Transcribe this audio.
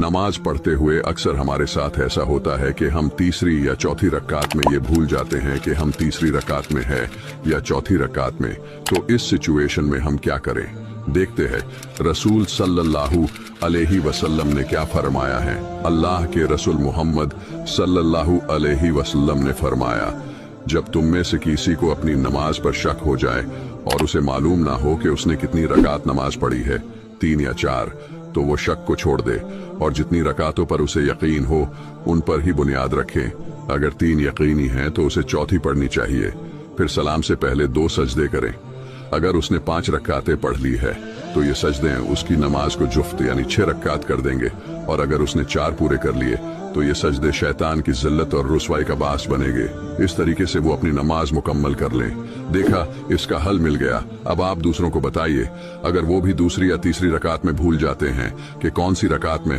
नमाज पढ़ते हुए अक्सर हमारे साथ ऐसा होता है कि हम तीसरी या चौथी रकात में ये भूल जाते हैं कि हम तीसरी रकात में है या चौथी रकात में। तो इस सिचुएशन में हम क्या करें, देखते हैं रसूल सल्लल्लाहु अलैहि वसल्लम ने क्या फरमाया है। अल्लाह के रसूल मोहम्मद सल्लल्लाहु अलैहि वसल्लम ने फरमाया, जब तुम में से किसी को अपनी नमाज पर शक हो जाए और उसे मालूम ना हो कि उसने कितनी रकात नमाज पढ़ी है, 3 या 4, तो वो शक को छोड़ दे और जितनी रकातों पर उसे यकीन हो उन पर ही बुनियाद रखे। अगर 3 यकीनी हैं तो उसे चौथी पढ़नी चाहिए। फिर सलाम से पहले 2 सजदे करें। अगर उसने 5 रकातें पढ़ ली है तो ये सजदे उसकी नमाज को जुफ्त यानी 6 रकात कर देंगे, और अगर उसने 4 पूरे कर लिए तो ये सजदे शैतान की जिल्लत और रुसवाई का बास बनेंगे। इस तरीके से वो अपनी नमाज मुकम्मल कर लें। देखा, इसका हल मिल गया। अब आप दूसरों को बताइए, अगर वो भी दूसरी या तीसरी रकात में भूल जाते हैं कि कौन सी रकात में